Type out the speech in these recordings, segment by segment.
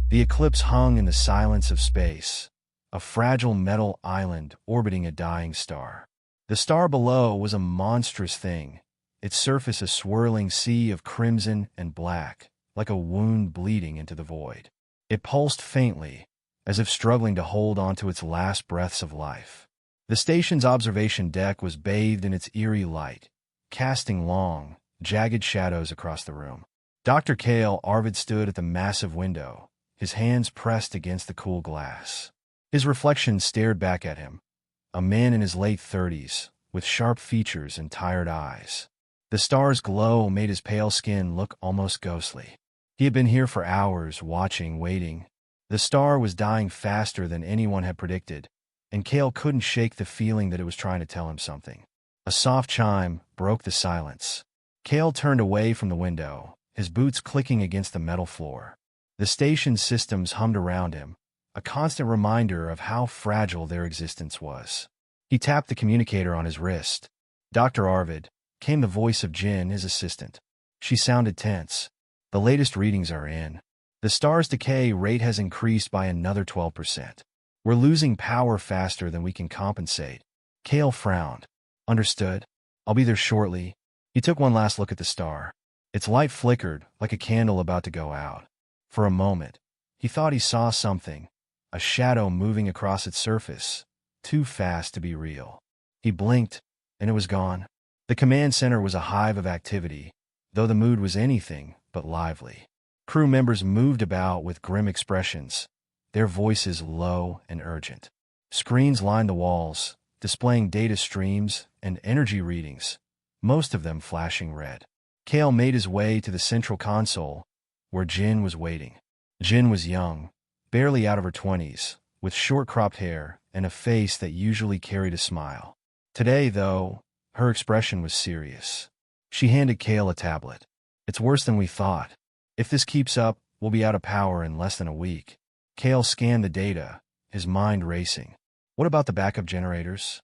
The eclipse hung in the silence of space, a fragile metal island orbiting a dying star. The star below was a monstrous thing, its surface a swirling sea of crimson and black, like a wound bleeding into the void. It pulsed faintly, as if struggling to hold onto its last breaths of life. The station's observation deck was bathed in its eerie light, casting long, jagged shadows across the room. Dr. Cale Arvid stood at the massive window, his hands pressed against the cool glass. His reflection stared back at him, a man in his late 30s, with sharp features and tired eyes. The star's glow made his pale skin look almost ghostly. He had been here for hours, watching, waiting. The star was dying faster than anyone had predicted, and Cale couldn't shake the feeling that it was trying to tell him something. A soft chime broke the silence. Cale turned away from the window, his boots clicking against the metal floor. The station's systems hummed around him, a constant reminder of how fragile their existence was. He tapped the communicator on his wrist. "Dr. Arvid," came the voice of Jin, his assistant. She sounded tense. "The latest readings are in. The star's decay rate has increased by another 12%. We're losing power faster than we can compensate." Cale frowned. "Understood. I'll be there shortly." He took one last look at the star. Its light flickered, like a candle about to go out. For a moment, he thought he saw something, a shadow moving across its surface, too fast to be real. He blinked, and it was gone. The command center was a hive of activity, though the mood was anything but lively. Crew members moved about with grim expressions, their voices low and urgent. Screens lined the walls, displaying data streams and energy readings, most of them flashing red. Cale made his way to the central console, where Jin was waiting. Jin was young, barely out of her 20s, with short-cropped hair and a face that usually carried a smile. Today, though, her expression was serious. She handed Cale a tablet. "It's worse than we thought. If this keeps up, we'll be out of power in less than a week." Cale scanned the data, his mind racing. "What about the backup generators?"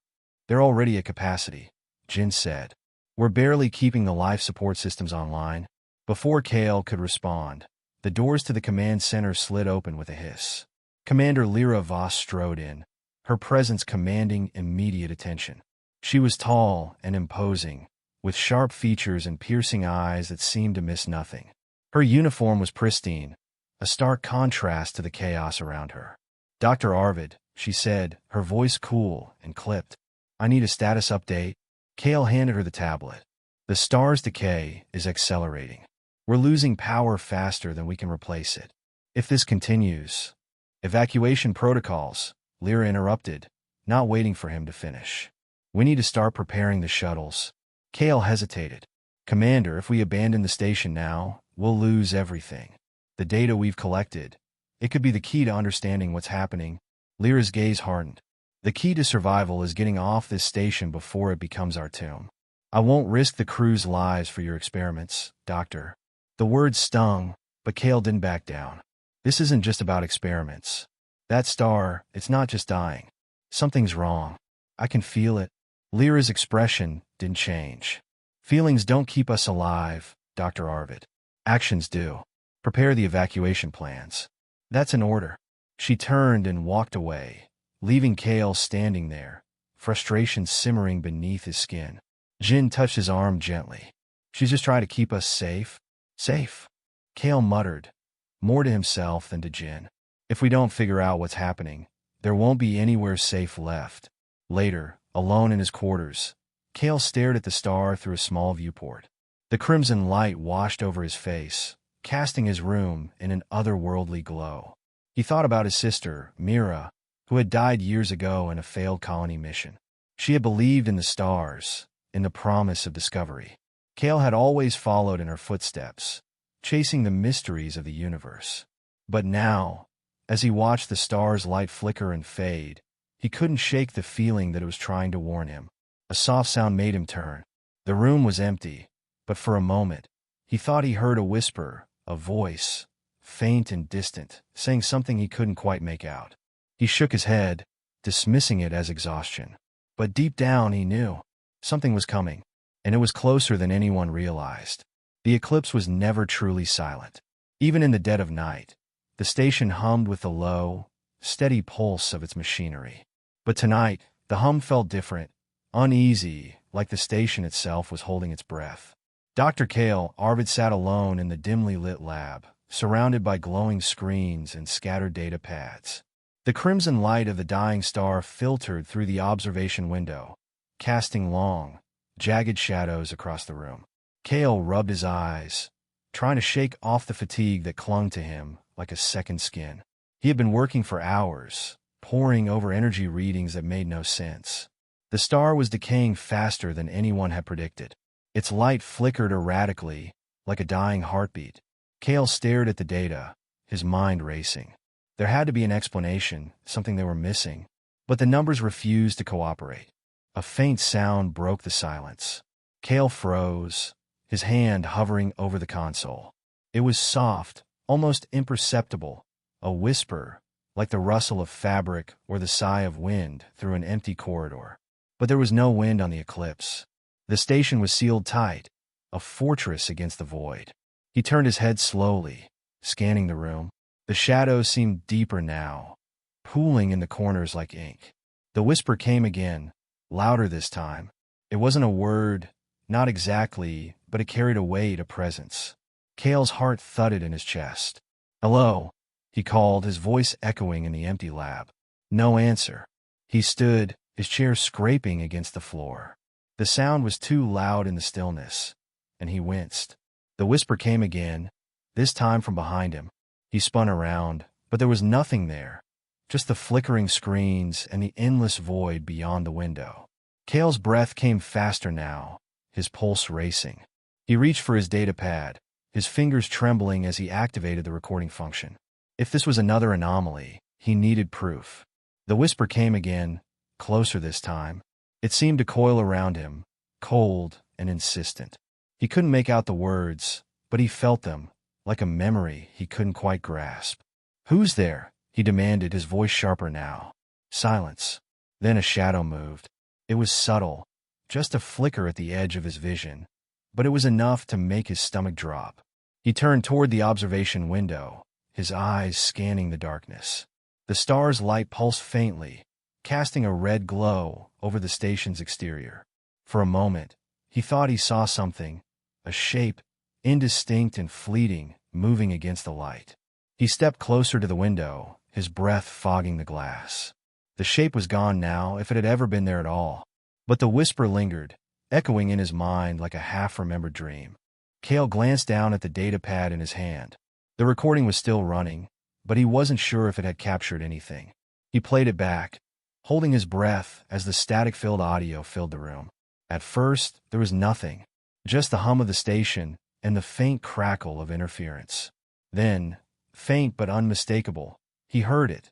"They're already at capacity," Jin said. "We're barely keeping the life support systems online." Before Cale could respond, the doors to the command center slid open with a hiss. Commander Lyra Voss strode in, her presence commanding immediate attention. She was tall and imposing, with sharp features and piercing eyes that seemed to miss nothing. Her uniform was pristine, a stark contrast to the chaos around her. "Dr. Arvid," she said, her voice cool and clipped. "I need a status update." Cale handed her the tablet. "The star's decay is accelerating. We're losing power faster than we can replace it. If this continues—" "Evacuation protocols," Lyra interrupted, not waiting for him to finish. "We need to start preparing the shuttles." Cale hesitated. "Commander, if we abandon the station now, we'll lose everything. The data we've collected. It could be the key to understanding what's happening." Lyra's gaze hardened. "The key to survival is getting off this station before it becomes our tomb. I won't risk the crew's lives for your experiments, Doctor." The words stung, but Cale didn't back down. "This isn't just about experiments. That star, it's not just dying. Something's wrong. I can feel it." Lyra's expression didn't change. "Feelings don't keep us alive, Dr. Arvid. Actions do. Prepare the evacuation plans." "That's an order." She turned and walked away, leaving Cale standing there, frustration simmering beneath his skin. Jin touched his arm gently. "She's just trying to keep us safe." "Safe?" Cale muttered, more to himself than to Jin. "If we don't figure out what's happening, there won't be anywhere safe left." Later, alone in his quarters, Cale stared at the star through a small viewport. The crimson light washed over his face, casting his room in an otherworldly glow. He thought about his sister, Mira, who had died years ago in a failed colony mission. She had believed in the stars, in the promise of discovery. Cale had always followed in her footsteps, chasing the mysteries of the universe. But now, as he watched the star's light flicker and fade, he couldn't shake the feeling that it was trying to warn him. A soft sound made him turn. The room was empty, but for a moment, he thought he heard a whisper, a voice, faint and distant, saying something he couldn't quite make out. He shook his head, dismissing it as exhaustion. But deep down he knew something was coming, and it was closer than anyone realized. The eclipse was never truly silent. Even in the dead of night, The station hummed with the low, steady pulse of its machinery. But tonight, the hum felt different, uneasy, like the station itself was holding its breath. Dr. Kale Arvid sat alone in the dimly lit lab, surrounded by glowing screens and scattered data pads. The crimson light of the dying star filtered through the observation window, casting long, jagged shadows across the room. Kale rubbed his eyes, trying to shake off the fatigue that clung to him like a second skin. He had been working for hours, poring over energy readings that made no sense. The star was decaying faster than anyone had predicted. Its light flickered erratically, like a dying heartbeat. Kale stared at the data, his mind racing. There had to be an explanation, something they were missing, but the numbers refused to cooperate. A faint sound broke the silence. Kale froze, his hand hovering over the console. It was soft, almost imperceptible, a whisper, like the rustle of fabric or the sigh of wind through an empty corridor. But there was no wind on the eclipse. The station was sealed tight, a fortress against the void. He turned his head slowly, scanning the room. The shadows seemed deeper now, pooling in the corners like ink. The whisper came again, louder this time. It wasn't a word, not exactly, but it carried a weight, a presence. Kale's heart thudded in his chest. "Hello," he called, his voice echoing in the empty lab. No answer. He stood, his chair scraping against the floor. The sound was too loud in the stillness, and he winced. The whisper came again, this time from behind him. He spun around, but there was nothing there, just the flickering screens and the endless void beyond the window. Kale's breath came faster now, his pulse racing. He reached for his data pad, his fingers trembling as he activated the recording function. If this was another anomaly, he needed proof. The whisper came again, closer this time. It seemed to coil around him, cold and insistent. He couldn't make out the words, but he felt them, like a memory he couldn't quite grasp. "Who's there?" he demanded, his voice sharper now. Silence. Then a shadow moved. It was subtle, just a flicker at the edge of his vision, but it was enough to make his stomach drop. He turned toward the observation window, his eyes scanning the darkness. The star's light pulsed faintly, casting a red glow over the station's exterior. For a moment, he thought he saw something, a shape, indistinct and fleeting, moving against the light. He stepped closer to the window, his breath fogging the glass. The shape was gone now, if it had ever been there at all. But the whisper lingered, echoing in his mind like a half-remembered dream. Kale glanced down at the data pad in his hand. The recording was still running, but he wasn't sure if it had captured anything. He played it back, holding his breath as the static-filled audio filled the room. At first, there was nothing, just the hum of the station and the faint crackle of interference. Then, faint but unmistakable, he heard it,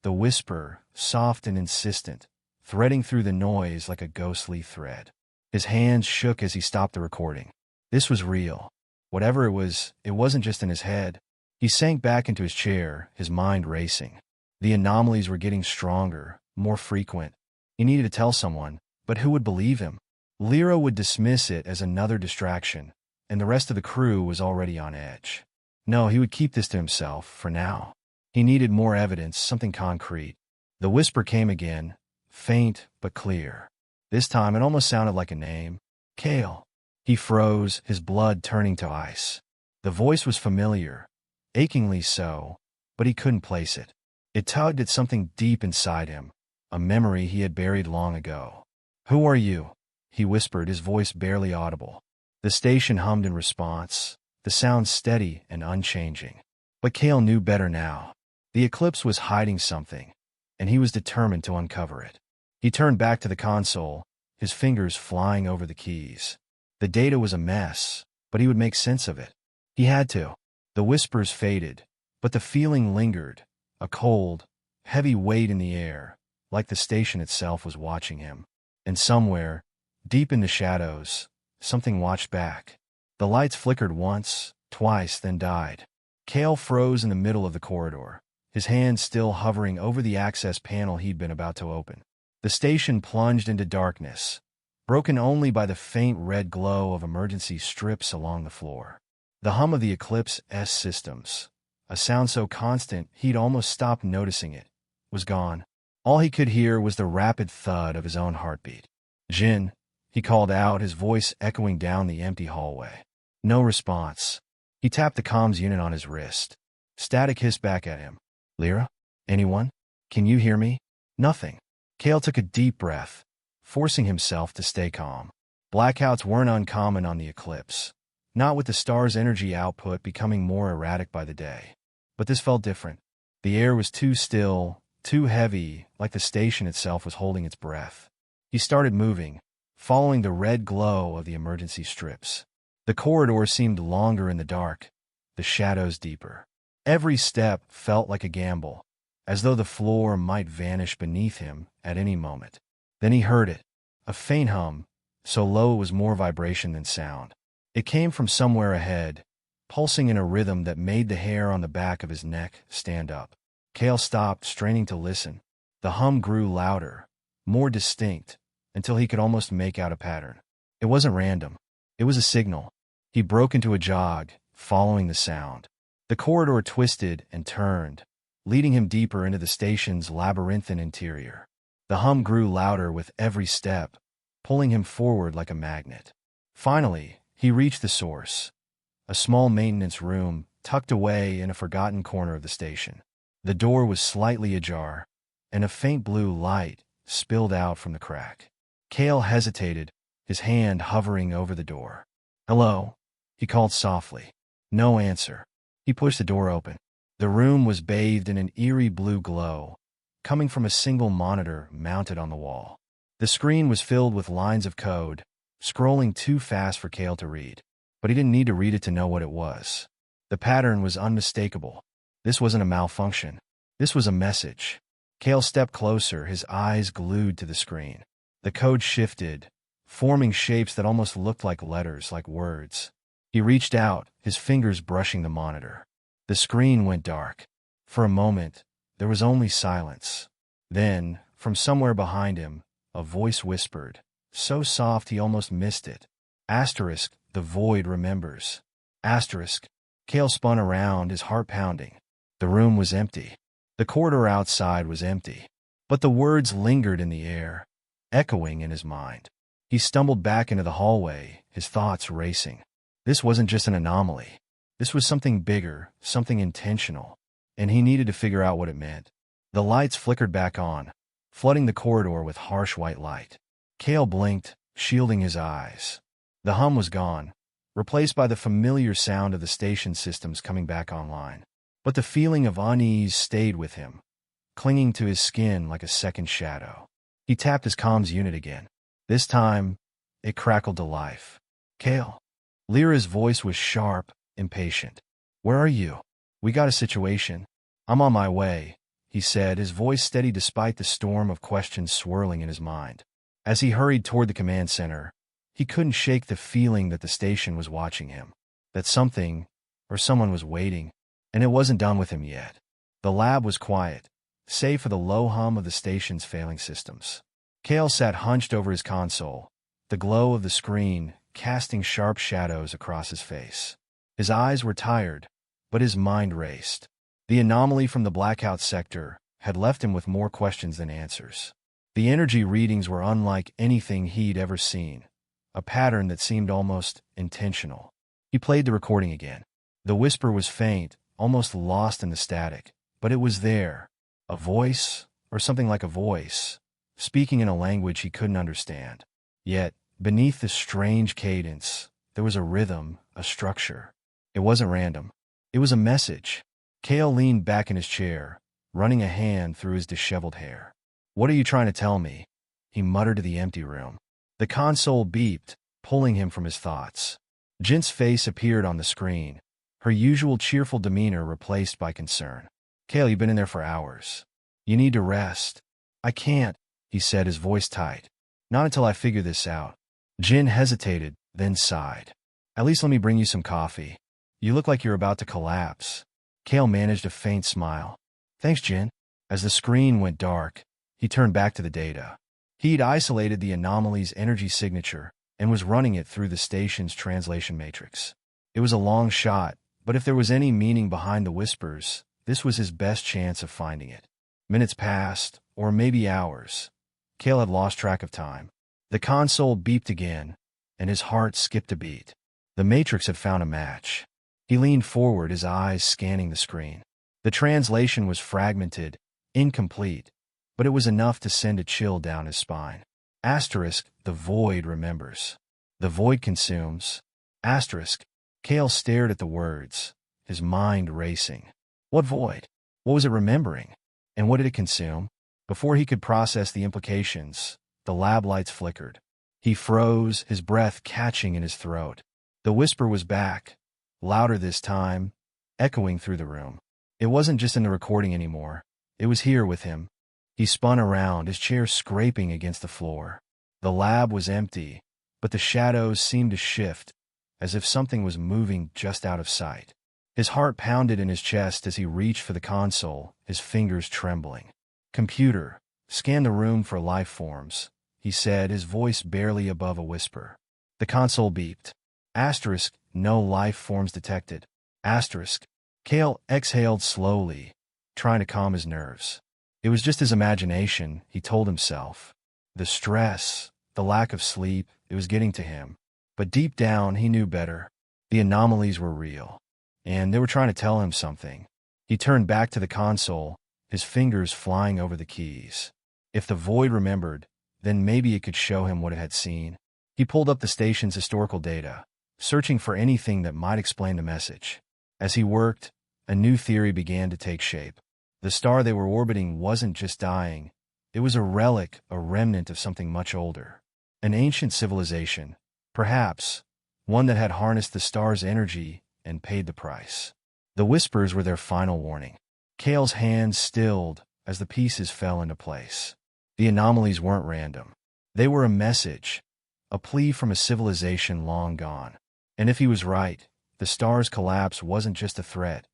the whisper, soft and insistent, threading through the noise like a ghostly thread. His hands shook as he stopped the recording. This was real. Whatever it wasn't just in his head. He sank back into his chair, his mind racing. The anomalies were getting stronger, more frequent. He needed to tell someone, but who would believe him? Lyra would dismiss it as another distraction, and the rest of the crew was already on edge. No, he would keep this to himself, for now. He needed more evidence, something concrete. The whisper came again, faint but clear. This time it almost sounded like a name. Kale. He froze, his blood turning to ice. The voice was familiar, achingly so, but he couldn't place it. It tugged at something deep inside him, a memory he had buried long ago. "Who are you?" he whispered, his voice barely audible. The station hummed in response, the sound steady and unchanging. But Kale knew better now. The eclipse was hiding something, and he was determined to uncover it. He turned back to the console, his fingers flying over the keys. The data was a mess, but he would make sense of it. He had to. The whispers faded, but the feeling lingered, a cold, heavy weight in the air, like the station itself was watching him. And somewhere, deep in the shadows, something watched back. The lights flickered once, twice, then died. Kale froze in the middle of the corridor, his hand still hovering over the access panel he'd been about to open. The station plunged into darkness, broken only by the faint red glow of emergency strips along the floor. The hum of the Eclipse's systems, A sound so constant he'd almost stopped noticing it, was gone. All he could hear was the rapid thud of his own heartbeat. "Jin," he called out, his voice echoing down the empty hallway. No response. He tapped the comms unit on his wrist. Static hissed back at him. "Lyra? Anyone? Can you hear me?" Nothing. Kale took a deep breath, forcing himself to stay calm. Blackouts weren't uncommon on the eclipse, not with the star's energy output becoming more erratic by the day. But this felt different. The air was too still, too heavy, like the station itself was holding its breath. He started moving, following the red glow of the emergency strips. The corridor seemed longer in the dark, the shadows deeper. Every step felt like a gamble, as though the floor might vanish beneath him at any moment. Then he heard it, a faint hum, so low it was more vibration than sound. It came from somewhere ahead, pulsing in a rhythm that made the hair on the back of his neck stand up. Kale stopped, straining to listen. The hum grew louder, more distinct, until he could almost make out a pattern. It wasn't random. It was a signal. He broke into a jog, following the sound. The corridor twisted and turned, leading him deeper into the station's labyrinthine interior. The hum grew louder with every step, pulling him forward like a magnet. Finally, he reached the source, a small maintenance room tucked away in a forgotten corner of the station. The door was slightly ajar, and a faint blue light spilled out from the crack. Kale hesitated, his hand hovering over the door. "Hello?" he called softly. No answer. He pushed the door open. The room was bathed in an eerie blue glow, coming from a single monitor mounted on the wall. The screen was filled with lines of code, scrolling too fast for Kale to read. But he didn't need to read it to know what it was. The pattern was unmistakable. This wasn't a malfunction. This was a message. Kale stepped closer, his eyes glued to the screen. The code shifted, forming shapes that almost looked like letters, like words. He reached out, his fingers brushing the monitor. The screen went dark. For a moment, there was only silence. Then, from somewhere behind him, a voice whispered, so soft he almost missed it. Asterisk, the void remembers. Asterisk. Kale spun around, his heart pounding. The room was empty. The corridor outside was empty. But the words lingered in the air, echoing in his mind. He stumbled back into the hallway, his thoughts racing. This wasn't just an anomaly. This was something bigger, something intentional, and he needed to figure out what it meant. The lights flickered back on, flooding the corridor with harsh white light. Kale blinked, shielding his eyes. The hum was gone, replaced by the familiar sound of the station systems coming back online. But the feeling of unease stayed with him, clinging to his skin like a second shadow. He tapped his comms unit again. This time, it crackled to life. "Kale." Lyra's voice was sharp, impatient. "Where are you? We got a situation." "I'm on my way," he said, his voice steady despite the storm of questions swirling in his mind. As he hurried toward the command center, he couldn't shake the feeling that the station was watching him, that something or someone was waiting, and it wasn't done with him yet. The lab was quiet, save for the low hum of the station's failing systems. Kale sat hunched over his console, the glow of the screen casting sharp shadows across his face. His eyes were tired, but his mind raced. The anomaly from the blackout sector had left him with more questions than answers. The energy readings were unlike anything he'd ever seen, a pattern that seemed almost intentional. He played the recording again. The whisper was faint, almost lost in the static, but it was there, a voice, or something like a voice, speaking in a language he couldn't understand. Yet, beneath the strange cadence, there was a rhythm, a structure. It wasn't random. It was a message. Kale leaned back in his chair, running a hand through his disheveled hair. "What are you trying to tell me?" he muttered to the empty room. The console beeped, pulling him from his thoughts. Jin's face appeared on the screen, her usual cheerful demeanor replaced by concern. "Kale, you've been in there for hours. You need to rest." "I can't," he said, his voice tight. "Not until I figure this out." Jin hesitated, then sighed. "At least let me bring you some coffee. You look like you're about to collapse." Kale managed a faint smile. "Thanks, Jin." As the screen went dark, he turned back to the data. He'd isolated the anomaly's energy signature and was running it through the station's translation matrix. It was a long shot, But if there was any meaning behind the whispers, this was his best chance of finding it. Minutes passed, or maybe hours. Cale had lost track of time. The console beeped again, and his heart skipped a beat. The Matrix had found a match. He leaned forward, his eyes scanning the screen. The translation was fragmented, incomplete, but it was enough to send a chill down his spine. Asterisk, the void remembers. The void consumes. Asterisk. Cale stared at the words, his mind racing. What void? What was it remembering? And what did it consume? Before he could process the implications, the lab lights flickered. He froze, his breath catching in his throat. The whisper was back, louder this time, echoing through the room. It wasn't just in the recording anymore. It was here with him. He spun around, his chair scraping against the floor. The lab was empty, but the shadows seemed to shift, as if something was moving just out of sight. His heart pounded in his chest as he reached for the console, his fingers trembling. Computer, scan the room for life forms, he said, his voice barely above a whisper. The console beeped. Asterisk, no life forms detected. Asterisk. Cale exhaled slowly, trying to calm his nerves. It was just his imagination, he told himself. The stress, the lack of sleep, it was getting to him. But deep down, he knew better. The anomalies were real, and they were trying to tell him something. He turned back to the console, his fingers flying over the keys. If the void remembered, then maybe it could show him what it had seen. He pulled up the station's historical data, searching for anything that might explain the message. As he worked, a new theory began to take shape. The star they were orbiting wasn't just dying. It was a relic, a remnant of something much older. An ancient civilization, perhaps, one that had harnessed the star's energy and paid the price. The whispers were their final warning. Cale's hands stilled as the pieces fell into place. The anomalies weren't random. They were a message, a plea from a civilization long gone. And if he was right, the star's collapse wasn't just a threat.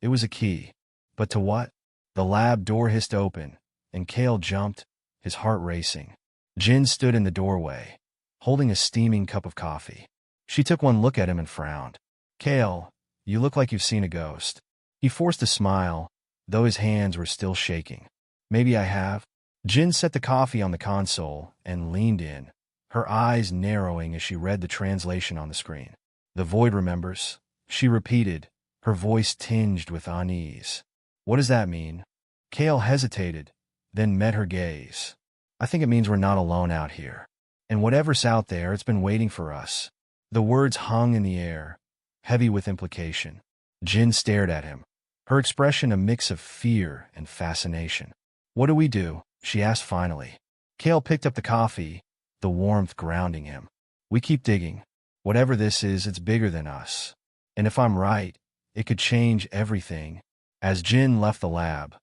It was a key. But to what? The lab door hissed open, and Cale jumped, his heart racing. Jin stood in the doorway, holding a steaming cup of coffee. She took one look at him and frowned. Cale, you look like you've seen a ghost. He forced a smile, though his hands were still shaking. Maybe I have. Jin set the coffee on the console and leaned in, her eyes narrowing as she read the translation on the screen. The void remembers, she repeated, her voice tinged with unease. What does that mean? Cale hesitated, then met her gaze. I think it means we're not alone out here. And whatever's out there, it's been waiting for us. The words hung in the air, heavy with implication. Jin stared at him, her expression a mix of fear and fascination. What do we do? She asked finally. Cale picked up the coffee, the warmth grounding him. We keep digging. Whatever this is, it's bigger than us. And if I'm right, it could change everything. As Jin left the lab,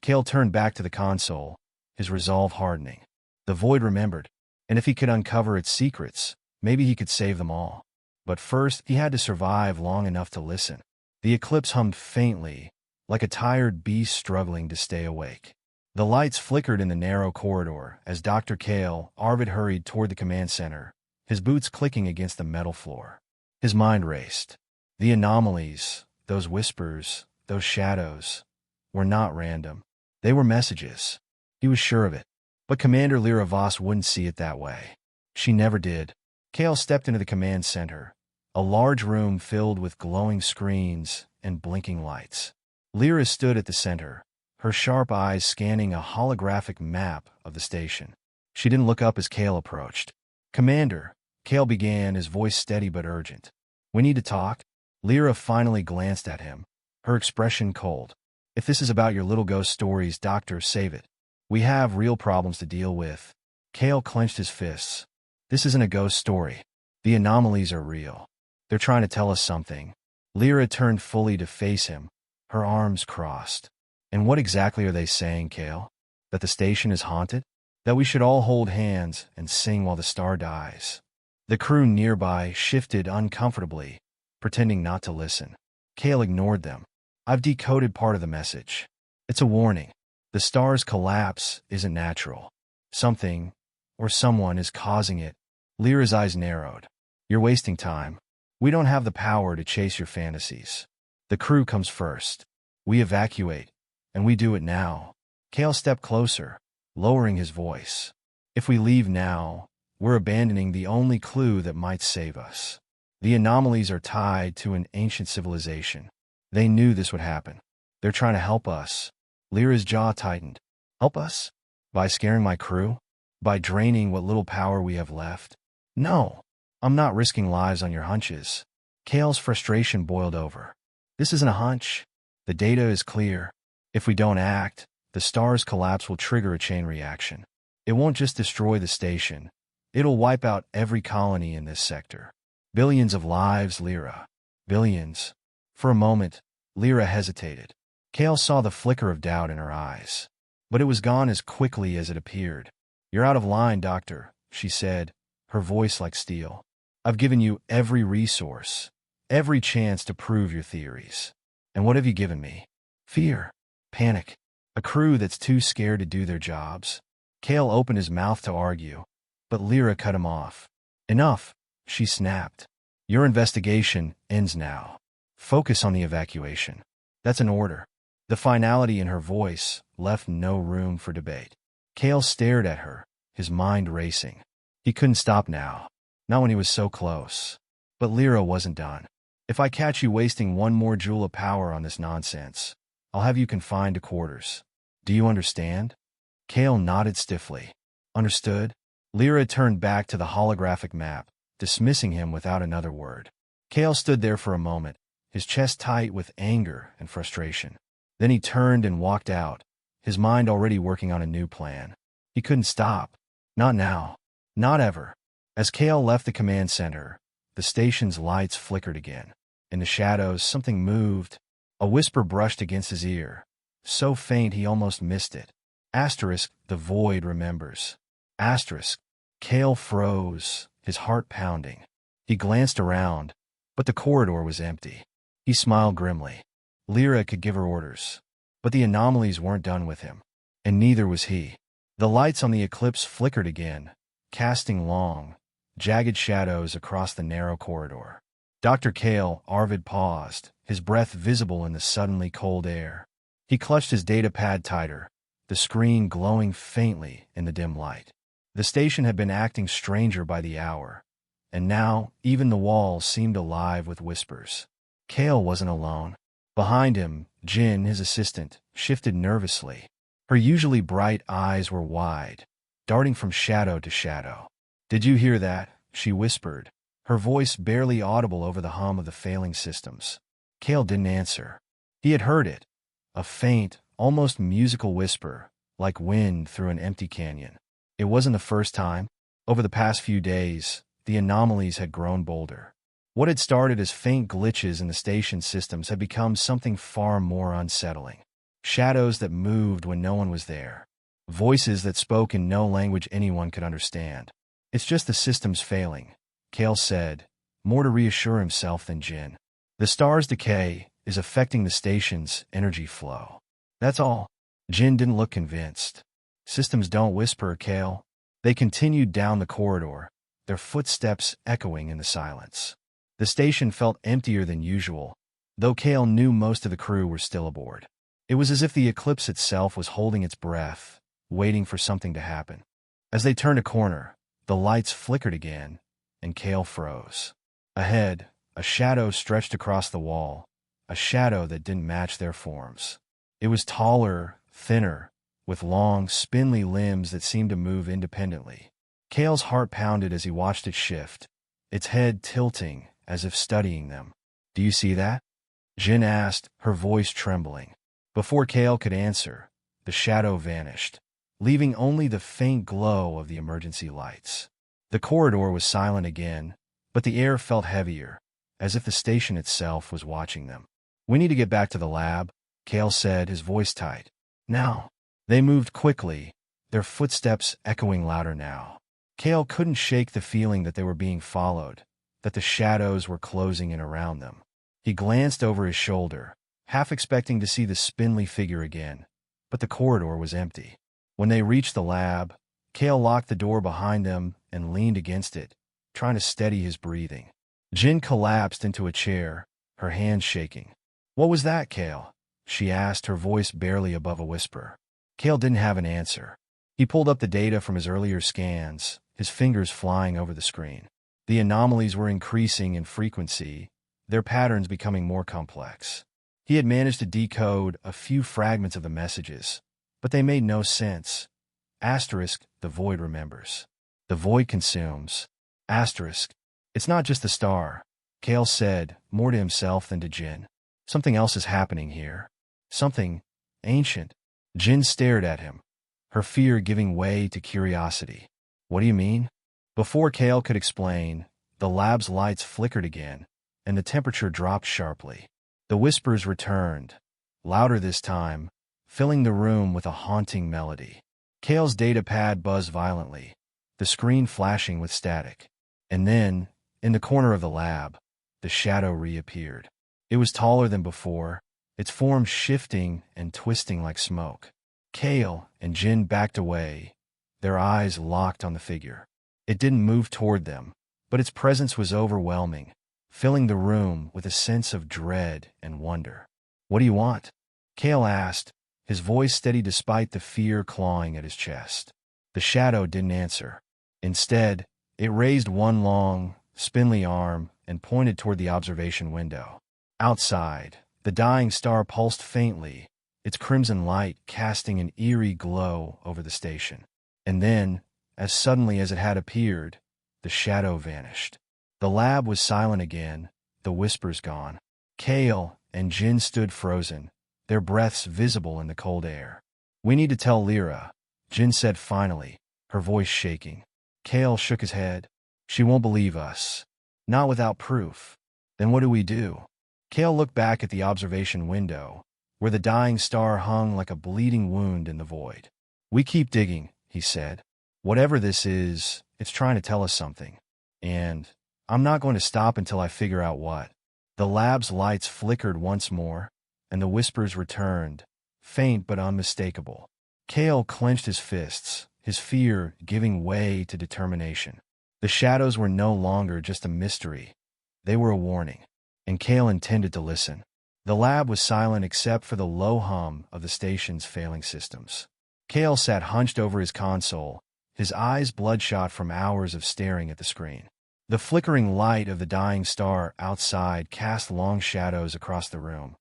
Cale turned back to the console, his resolve hardening. The void remembered, and if he could uncover its secrets, maybe he could save them all. But first, he had to survive long enough to listen. The eclipse hummed faintly, like a tired beast struggling to stay awake. The lights flickered in the narrow corridor as Dr. Cale, Arvid hurried toward the command center, his boots clicking against the metal floor. His mind raced. The anomalies, those whispers, those shadows, were not random. They were messages. He was sure of it. But Commander Lyra Voss wouldn't see it that way. She never did. Cale stepped into the command center, a large room filled with glowing screens and blinking lights. Lyra stood at the center, her sharp eyes scanning a holographic map of the station. She didn't look up as Cale approached. Commander, Cale began, his voice steady but urgent. We need to talk? Lyra finally glanced at him, her expression cold. If this is about your little ghost stories, Doctor, save it. We have real problems to deal with. Cale clenched his fists. This isn't a ghost story. The anomalies are real. They're trying to tell us something. Lyra turned fully to face him, her arms crossed. And what exactly are they saying, Cale? That the station is haunted? That we should all hold hands and sing while the star dies? The crew nearby shifted uncomfortably, pretending not to listen. Cale ignored them. I've decoded part of the message. It's a warning. The star's collapse isn't natural. Something, or someone, is causing it. Lyra's eyes narrowed. You're wasting time. We don't have the power to chase your fantasies. The crew comes first. We evacuate, and we do it now. Kale stepped closer, lowering his voice. If we leave now, we're abandoning the only clue that might save us. The anomalies are tied to an ancient civilization. They knew this would happen. They're trying to help us. Lyra's jaw tightened. Help us? By scaring my crew? By draining what little power we have left? No, I'm not risking lives on your hunches. Kale's frustration boiled over. This isn't a hunch. The data is clear. If we don't act, the star's collapse will trigger a chain reaction. It won't just destroy the station. It'll wipe out every colony in this sector. Billions of lives, Lyra. Billions. For a moment, Lyra hesitated. Kale saw the flicker of doubt in her eyes. But it was gone as quickly as it appeared. You're out of line, Doctor, she said, her voice like steel. I've given you every resource, every chance to prove your theories. And what have you given me? Fear. Panic. A crew that's too scared to do their jobs. Kale opened his mouth to argue, but Lyra cut him off. Enough, she snapped. Your investigation ends now. Focus on the evacuation. That's an order. The finality in her voice left no room for debate. Kale stared at her, his mind racing. He couldn't stop now, not when he was so close. But Lyra wasn't done. If I catch you wasting one more joule of power on this nonsense, I'll have you confined to quarters. Do you understand? Kale nodded stiffly. Understood? Lyra turned back to the holographic map, dismissing him without another word. Kale stood there for a moment, his chest tight with anger and frustration. Then he turned and walked out, his mind already working on a new plan. He couldn't stop. Not now. Not ever. As Kale left the command center, the station's lights flickered again. In the shadows, something moved. A whisper brushed against his ear, so faint he almost missed it. Asterisk, the void remembers. Asterisk. Kale froze, his heart pounding. He glanced around, but the corridor was empty. He smiled grimly. Lyra could give her orders, but the anomalies weren't done with him, and neither was he. The lights on the eclipse flickered again, casting long, jagged shadows across the narrow corridor. Dr. Kale, Arvid paused, his breath visible in the suddenly cold air. He clutched his data pad tighter, the screen glowing faintly in the dim light. The station had been acting stranger by the hour, and now even the walls seemed alive with whispers. Kale wasn't alone. Behind him, Jin, his assistant, shifted nervously. Her usually bright eyes were wide, darting from shadow to shadow. Did you hear that? She whispered, her voice barely audible over the hum of the failing systems. Kale didn't answer. He had heard it, a faint, almost musical whisper, like wind through an empty canyon. It wasn't the first time. Over the past few days, the anomalies had grown bolder. What had started as faint glitches in the station systems had become something far more unsettling. Shadows that moved when no one was there. Voices that spoke in no language anyone could understand. It's just the systems failing, Kale said, more to reassure himself than Jin. The star's decay is affecting the station's energy flow. That's all. Jin didn't look convinced. Systems don't whisper, Kale. They continued down the corridor, their footsteps echoing in the silence. The station felt emptier than usual, though Kale knew most of the crew were still aboard. It was as if the eclipse itself was holding its breath, waiting for something to happen. As they turned a corner, the lights flickered again, and Kale froze. Ahead, a shadow stretched across the wall, a shadow that didn't match their forms. It was taller, thinner, with long, spindly limbs that seemed to move independently. Kale's heart pounded as he watched it shift, its head tilting as if studying them. Do you see that? Jin asked, her voice trembling. Before Kale could answer, the shadow vanished, leaving only the faint glow of the emergency lights. The corridor was silent again, but the air felt heavier, as if the station itself was watching them. We need to get back to the lab, Kale said, his voice tight. Now. They moved quickly, their footsteps echoing louder now. Kale couldn't shake the feeling that they were being followed, that the shadows were closing in around them. He glanced over his shoulder, half expecting to see the spindly figure again, but the corridor was empty. When they reached the lab, Kale locked the door behind them and leaned against it, trying to steady his breathing. Jin collapsed into a chair, her hands shaking. "What was that, Kale?" she asked, her voice barely above a whisper. Kale didn't have an answer. He pulled up the data from his earlier scans, his fingers flying over the screen. The anomalies were increasing in frequency, their patterns becoming more complex. He had managed to decode a few fragments of the messages, but they made no sense. Asterisk, the void remembers. The void consumes. Asterisk. It's not just the star, Kale said, more to himself than to Jin. Something else is happening here. Something ancient. Jin stared at him, her fear giving way to curiosity. What do you mean? Before Kale could explain, the lab's lights flickered again, and the temperature dropped sharply. The whispers returned, louder this time, filling the room with a haunting melody. Kale's data pad buzzed violently, the screen flashing with static. And then, in the corner of the lab, the shadow reappeared. It was taller than before, its form shifting and twisting like smoke. Kale and Jin backed away, their eyes locked on the figure. It didn't move toward them, but its presence was overwhelming, filling the room with a sense of dread and wonder. "What do you want?" Kale asked, his voice steady despite the fear clawing at his chest. The shadow didn't answer. Instead, it raised one long, spindly arm and pointed toward the observation window. Outside, the dying star pulsed faintly, its crimson light casting an eerie glow over the station. And then, as suddenly as it had appeared, the shadow vanished. The lab was silent again, the whispers gone. Kale and Jin stood frozen, their breaths visible in the cold air. "We need to tell Lyra," Jin said finally, her voice shaking. Kale shook his head. "She won't believe us. Not without proof." "Then what do we do?" Kale looked back at the observation window, where the dying star hung like a bleeding wound in the void. "We keep digging," he said. "Whatever this is, it's trying to tell us something. And I'm not going to stop until I figure out what." The lab's lights flickered once more, and the whispers returned, faint but unmistakable. Kale clenched his fists, his fear giving way to determination. The shadows were no longer just a mystery. They were a warning, and Kale intended to listen. The lab was silent except for the low hum of the station's failing systems. Kale sat hunched over his console, his eyes bloodshot from hours of staring at the screen. The flickering light of the dying star outside cast long shadows across the room,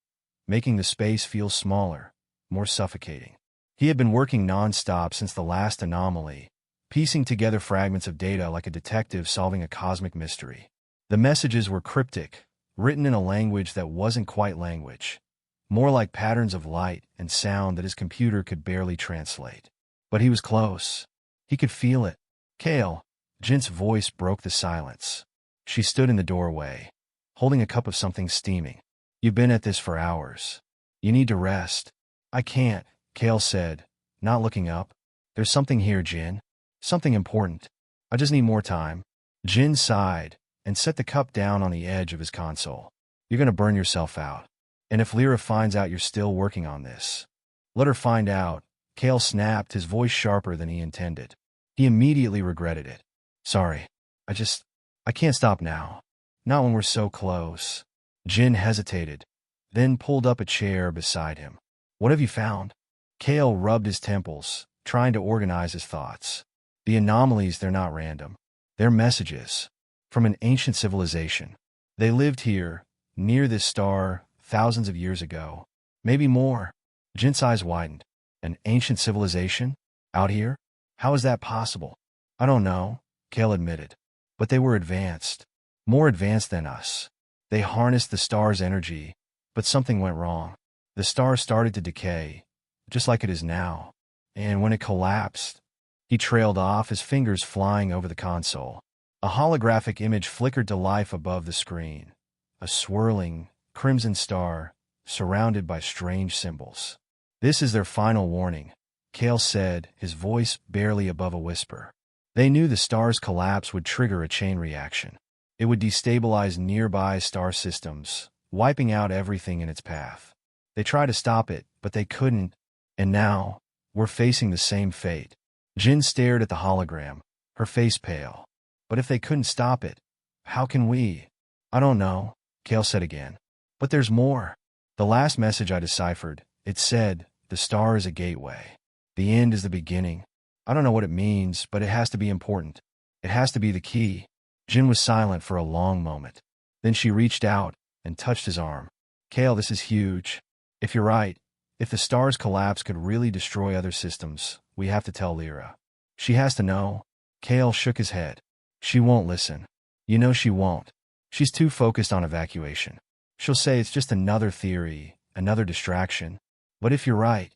making the space feel smaller, more suffocating. He had been working non-stop since the last anomaly, piecing together fragments of data like a detective solving a cosmic mystery. The messages were cryptic, written in a language that wasn't quite language, more like patterns of light and sound that his computer could barely translate. But he was close. He could feel it. "Kale," Jin's voice broke the silence. She stood in the doorway, holding a cup of something steaming. "You've been at this for hours. You need to rest." "I can't," Kale said, not looking up. "There's something here, Jin. Something important. I just need more time." Jin sighed and set the cup down on the edge of his console. "You're going to burn yourself out. And if Lyra finds out you're still working on this..." "Let her find out," Kale snapped, his voice sharper than he intended. He immediately regretted it. "Sorry. I can't stop now. Not when we're so close." Jin hesitated, then pulled up a chair beside him. "What have you found?" Kale rubbed his temples, trying to organize his thoughts. "The anomalies, they're not random. They're messages. From an ancient civilization. They lived here, near this star, thousands of years ago. Maybe more." Jin's eyes widened. "An ancient civilization? Out here? How is that possible?" "I don't know," Kale admitted. "But they were advanced. More advanced than us. They harnessed the star's energy, but something went wrong. The star started to decay, just like it is now. And when it collapsed..." He trailed off, his fingers flying over the console. A holographic image flickered to life above the screen. A swirling, crimson star, surrounded by strange symbols. "This is their final warning," Kale said, his voice barely above a whisper. They knew the star's collapse would trigger a chain reaction. It would destabilize nearby star systems, wiping out everything in its path. They tried to stop it, but they couldn't. And now, we're facing the same fate. Jin stared at the hologram, her face pale. "But if they couldn't stop it, how can we?" "I don't know," Kale said again. "But there's more." The last message I deciphered, it said, "The star is a gateway. The end is the beginning." I don't know what it means, but it has to be important. It has to be the key. Jin was silent for a long moment. Then she reached out and touched his arm. "Kale, this is huge. If you're right, if the star's collapse could really destroy other systems, we have to tell Lyra. She has to know." Kale shook his head. "She won't listen. You know she won't. She's too focused on evacuation. She'll say it's just another theory, another distraction. But if you're right,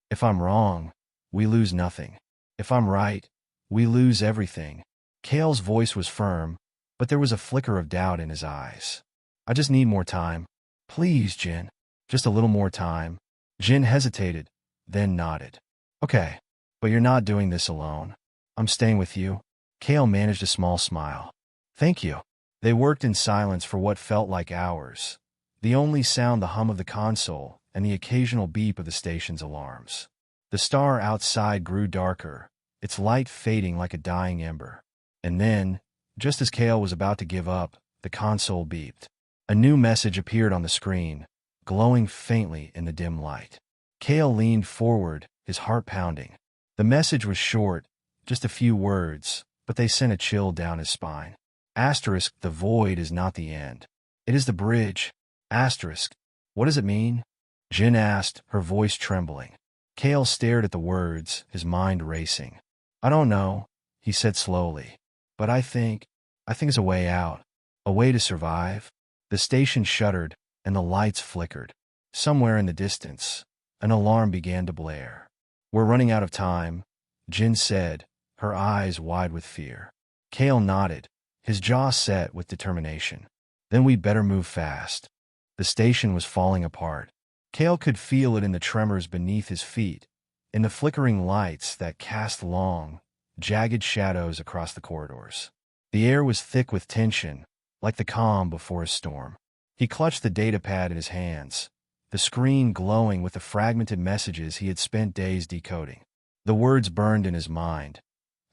if I'm wrong, we lose nothing. If I'm right, we lose everything." Kale's voice was firm, but there was a flicker of doubt in his eyes. "I just need more time. Please, Jin. Just a little more time." Jin hesitated, then nodded. "Okay, but you're not doing this alone. I'm staying with you." Kale managed a small smile. "Thank you." They worked in silence for what felt like hours. The only sound, the hum of the console and the occasional beep of the station's alarms. The star outside grew darker, its light fading like a dying ember. And then, just as Kale was about to give up, the console beeped. A new message appeared on the screen, glowing faintly in the dim light. Kale leaned forward, his heart pounding. The message was short, just a few words, but they sent a chill down his spine. Asterisk, "The void is not the end. It is the bridge." Asterisk. "What does it mean?" Jin asked, her voice trembling. Kale stared at the words, his mind racing. "I don't know," he said slowly. "But I think it's a way out. A way to survive." The station shuddered, and the lights flickered. Somewhere in the distance, an alarm began to blare. "We're running out of time," Jin said, her eyes wide with fear. Kale nodded, his jaw set with determination. "Then we'd better move fast." The station was falling apart. Kale could feel it in the tremors beneath his feet, in the flickering lights that cast long, jagged shadows across the corridors. The air was thick with tension, like the calm before a storm. He clutched the datapad in his hands, the screen glowing with the fragmented messages he had spent days decoding. The words burned in his mind.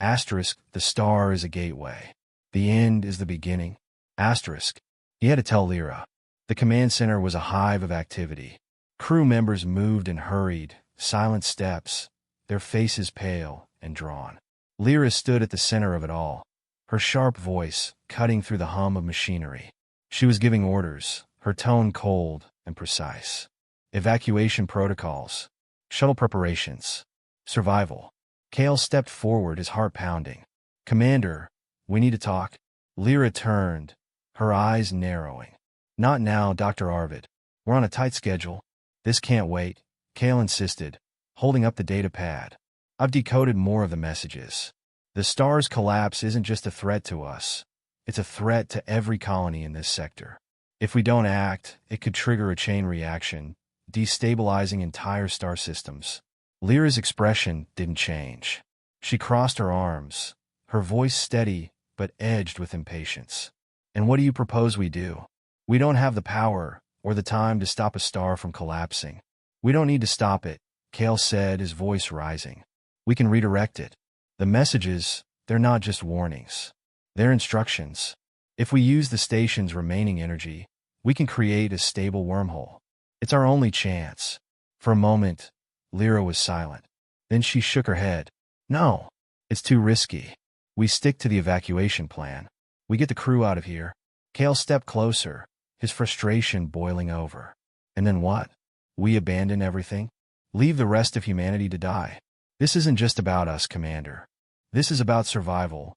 Asterisk, "The star is a gateway. The end is the beginning." Asterisk. He had to tell Lyra. The command center was a hive of activity. Crew members moved and hurried, silent steps, their faces pale and drawn. Lyra stood at the center of it all, her sharp voice cutting through the hum of machinery. She was giving orders, her tone cold and precise. Evacuation protocols, shuttle preparations, survival. Kale stepped forward, his heart pounding. "Commander, we need to talk." Lyra turned, her eyes narrowing. "Not now, Dr. Arvid. We're on a tight schedule." "This can't wait," Kale insisted, holding up the datapad. "I've decoded more of the messages. The star's collapse isn't just a threat to us. It's a threat to every colony in this sector. If we don't act, it could trigger a chain reaction, destabilizing entire star systems." Lyra's expression didn't change. She crossed her arms, her voice steady but edged with impatience. "And what do you propose we do? We don't have the power or the time to stop a star from collapsing." "We don't need to stop it," Kale said, his voice rising. "We can redirect it. The messages, they're not just warnings. They're instructions. If we use the station's remaining energy, we can create a stable wormhole. It's our only chance." For a moment, Lyra was silent. Then she shook her head. "No, it's too risky. We stick to the evacuation plan. We get the crew out of here." Kale stepped closer, his frustration boiling over. "And then what? We abandon everything? Leave the rest of humanity to die?" "This isn't just about us, Commander. This is about survival.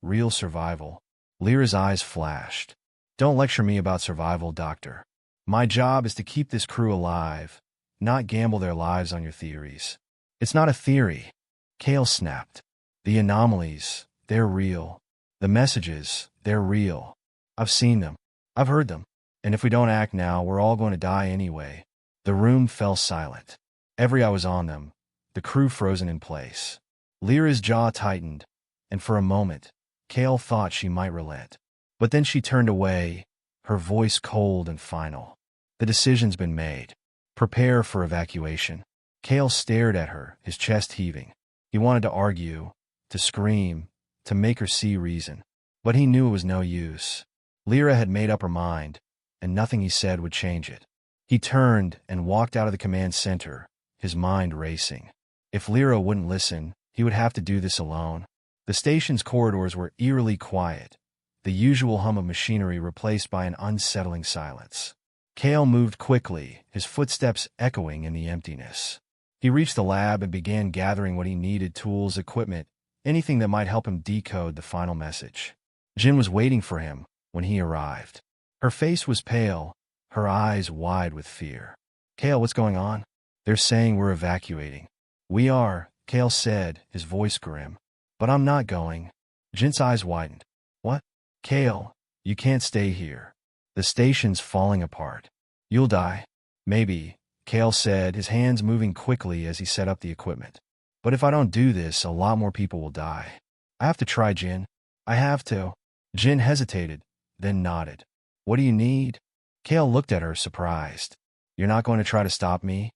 Real survival." Lyra's eyes flashed. "Don't lecture me about survival, Doctor. My job is to keep this crew alive, not gamble their lives on your theories." "It's not a theory," Kale snapped. "The anomalies, they're real. The messages, they're real. I've seen them. I've heard them. And if we don't act now, we're all going to die anyway." The room fell silent. Every eye was on them, the crew frozen in place. Lyra's jaw tightened, and for a moment, Kale thought she might relent. But then she turned away, her voice cold and final. "The decision's been made. Prepare for evacuation." Kale stared at her, his chest heaving. He wanted to argue, to scream, to make her see reason. But he knew it was no use. Lyra had made up her mind, and nothing he said would change it. He turned and walked out of the command center, his mind racing. If Lyra wouldn't listen, he would have to do this alone. The station's corridors were eerily quiet, the usual hum of machinery replaced by an unsettling silence. Cale moved quickly, his footsteps echoing in the emptiness. He reached the lab and began gathering what he needed: tools, equipment, anything that might help him decode the final message. Jin was waiting for him when he arrived. Her face was pale, her eyes wide with fear. "Cale, what's going on?" "They're saying we're evacuating." "We are," Cale said, his voice grim. "But I'm not going." Jin's eyes widened. "What?" "Cale, you can't stay here. The station's falling apart. You'll die." "Maybe," Cale said, his hands moving quickly as he set up the equipment. "But if I don't do this, a lot more people will die." "I have to try, Jin. I have to." Jin hesitated, then nodded. "What do you need?" Cale looked at her, surprised. "You're not going to try to stop me?"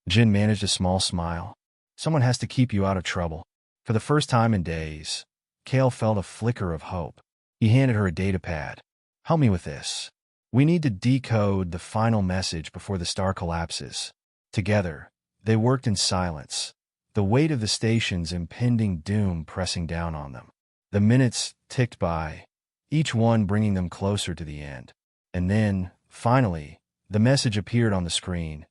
Jin managed a small smile. "Someone has to keep you out of trouble." For the first time in days, Cale felt a flicker of hope. He handed her a datapad. "Help me with this. We need to decode the final message before the star collapses." Together, they worked in silence, the weight of the station's impending doom pressing down on them. The minutes ticked by, each one bringing them closer to the end. And then, finally, the message appeared on the screen.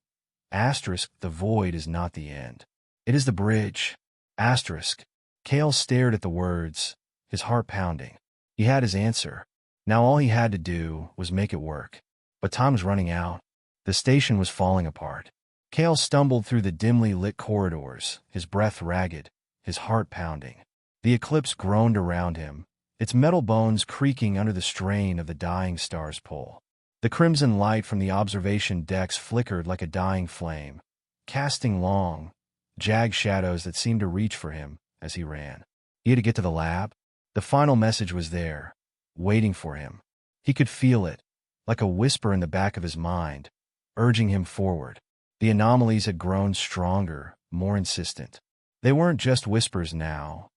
Asterisk, "The void is not the end. It is the bridge." Asterisk. Cale stared at the words, his heart pounding. He had his answer. Now all he had to do was make it work. But time was running out. The station was falling apart. Cale stumbled through the dimly lit corridors, his breath ragged, his heart pounding. The eclipse groaned around him, its metal bones creaking under the strain of the dying star's pull. The crimson light from the observation decks flickered like a dying flame, casting long, jagged shadows that seemed to reach for him as he ran. He had to get to the lab. The final message was there, waiting for him. He could feel it, like a whisper in the back of his mind, urging him forward. The anomalies had grown stronger, more insistent. They weren't just whispers now.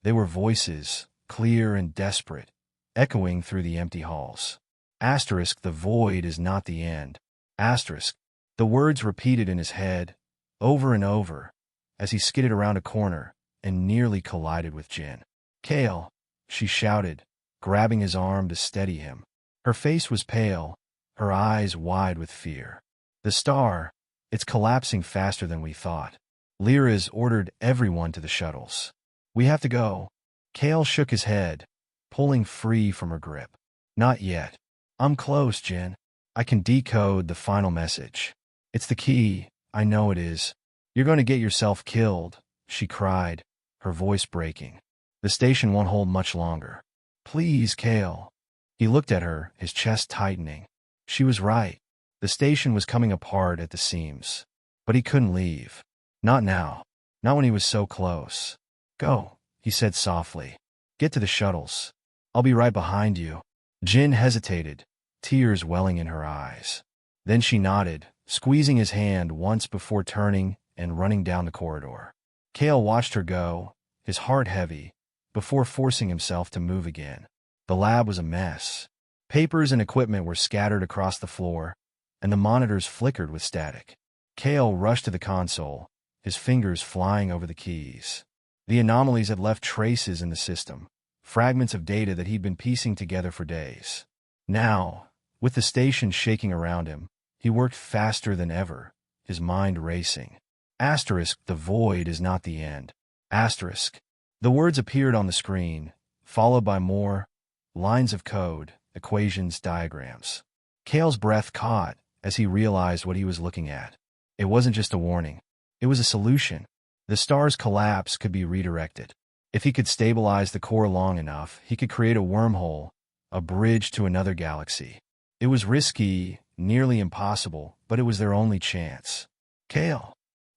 They were voices, clear and desperate, echoing through the empty halls. Asterisk, "The void is not the end." Asterisk. The words repeated in his head, over and over, as he skidded around a corner and nearly collided with Jin. "Cale," she shouted, grabbing his arm to steady him. Her face was pale, her eyes wide with fear. "The star, it's collapsing faster than we thought. Lyra's ordered everyone to the shuttles. We have to go." Cale shook his head, pulling free from her grip. "Not yet. I'm close, Jin. I can decode the final message. It's the key, I know it is." "You're going to get yourself killed," she cried, her voice breaking. "The station won't hold much longer." "Please, Cale." He looked at her, his chest tightening. She was right. The station was coming apart at the seams. But he couldn't leave. Not now. Not when he was so close. "Go," he said softly. "Get to the shuttles. I'll be right behind you." Jin hesitated, tears welling in her eyes. Then she nodded, squeezing his hand once before turning and running down the corridor. Cale watched her go, his heart heavy, before forcing himself to move again. The lab was a mess. Papers and equipment were scattered across the floor, and the monitors flickered with static. Cale rushed to the console, his fingers flying over the keys. The anomalies had left traces in the system, fragments of data that he'd been piecing together for days. Now, with the station shaking around him, he worked faster than ever, his mind racing. Asterisk, "The void is not the end." Asterisk. The words appeared on the screen, followed by more lines of code, equations, diagrams. Cale's breath caught as he realized what he was looking at. It wasn't just a warning. It was a solution. The star's collapse could be redirected. If he could stabilize the core long enough, he could create a wormhole, a bridge to another galaxy. It was risky, nearly impossible, but it was their only chance. "Cale."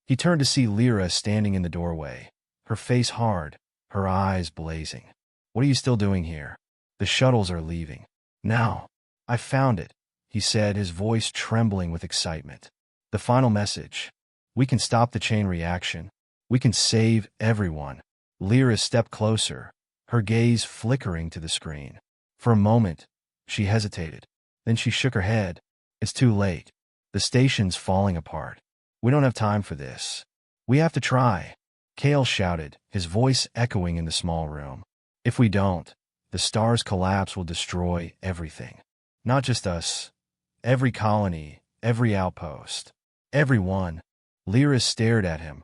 He turned to see Lyra standing in the doorway, her face hard, her eyes blazing. "What are you still doing here? The shuttles are leaving." "Now. I found it," he said, his voice trembling with excitement. "The final message. We can stop the chain reaction. We can save everyone." Lyra stepped closer, her gaze flickering to the screen. For a moment, she hesitated. Then she shook her head. "It's too late. The station's falling apart. We don't have time for this. We have to try. Cale shouted, his voice echoing in the small room. If we don't, the star's collapse will destroy everything. Not just us. Every colony, every outpost. Everyone. Lyra stared at him,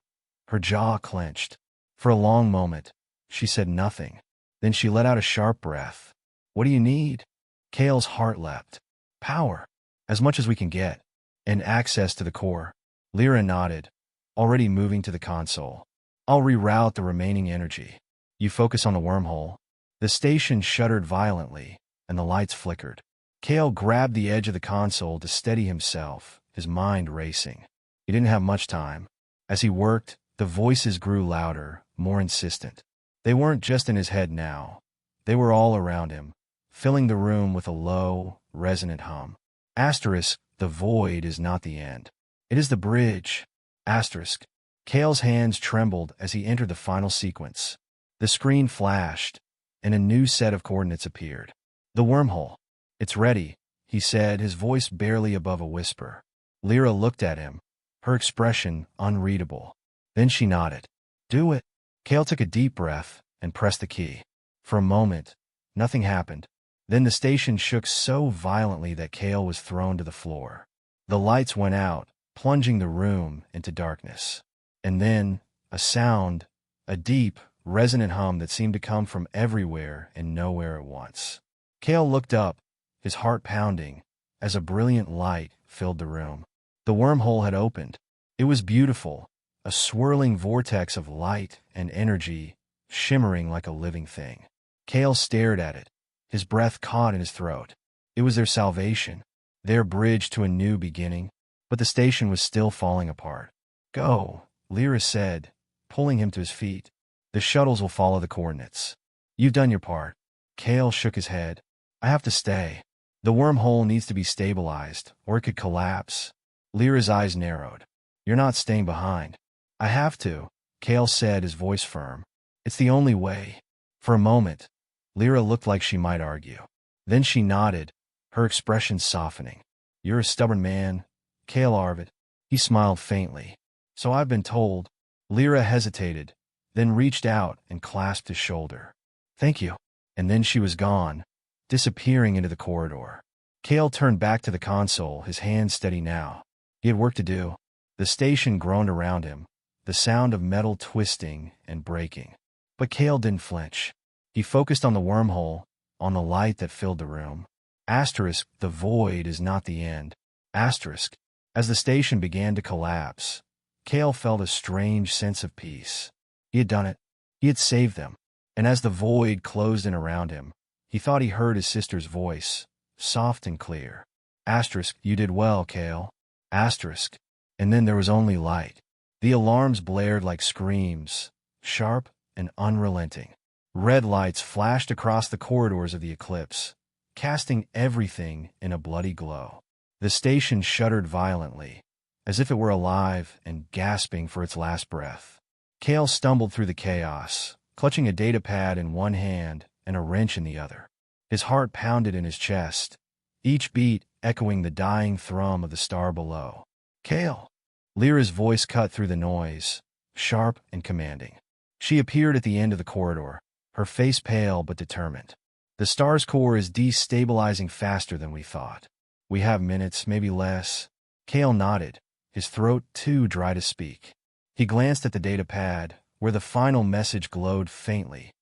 her jaw clenched. For a long moment, she said nothing. Then she let out a sharp breath. What do you need? Cale's heart leapt. Power. As much as we can get. And access to the core. Lyra nodded, already moving to the console. I'll reroute the remaining energy. You focus on the wormhole. The station shuddered violently, and the lights flickered. Cale grabbed the edge of the console to steady himself, his mind racing. He didn't have much time. As he worked, the voices grew louder, more insistent. They weren't just in his head now. They were all around him, filling the room with a low, resonant hum. Asterisk, the void is not the end. It is the bridge. Asterisk. Cale's hands trembled as he entered the final sequence. The screen flashed, and a new set of coordinates appeared. The wormhole. It's ready, he said, his voice barely above a whisper. Lyra looked at him, her expression unreadable. Then she nodded. Do it. Cale took a deep breath and pressed the key. For a moment, nothing happened. Then the station shook so violently that Cale was thrown to the floor. The lights went out, plunging the room into darkness. And then, a sound, a deep, resonant hum that seemed to come from everywhere and nowhere at once. Cale looked up, his heart pounding, as a brilliant light filled the room. The wormhole had opened. It was beautiful, a swirling vortex of light and energy, shimmering like a living thing. Cale stared at it, his breath caught in his throat. It was their salvation, their bridge to a new beginning. But the station was still falling apart. Go, Lyra said, pulling him to his feet. The shuttles will follow the coordinates. You've done your part. Cale shook his head. I have to stay. The wormhole needs to be stabilized, or it could collapse. Lyra's eyes narrowed. You're not staying behind. I have to, Cale said, his voice firm. It's the only way. For a moment, Lyra looked like she might argue. Then she nodded, her expression softening. You're a stubborn man, Cale Arvid. He smiled faintly. So I've been told. Lyra hesitated, then reached out and clasped his shoulder. Thank you. And then she was gone, disappearing into the corridor. Cale turned back to the console, his hands steady now. He had work to do. The station groaned around him, the sound of metal twisting and breaking. But Cale didn't flinch. He focused on the wormhole, on the light that filled the room. Asterisk, the void is not the end. Asterisk. As the station began to collapse, Cale felt a strange sense of peace. He had done it. He had saved them. And as the void closed in around him, he thought he heard his sister's voice, soft and clear. Asterisk, you did well, Cale. Asterisk. And then there was only light. The alarms blared like screams, sharp and unrelenting. Red lights flashed across the corridors of the eclipse, casting everything in a bloody glow. The station shuddered violently, as if it were alive and gasping for its last breath. Cale stumbled through the chaos, clutching a datapad in one hand and a wrench in the other. His heart pounded in his chest, each beat echoing the dying thrum of the star below. Cale! Lyra's voice cut through the noise, sharp and commanding. She appeared at the end of the corridor, her face pale but determined. The star's core is destabilizing faster than we thought. We have minutes, maybe less. Cale nodded, his throat too dry to speak. He glanced at the datapad, where the final message glowed faintly.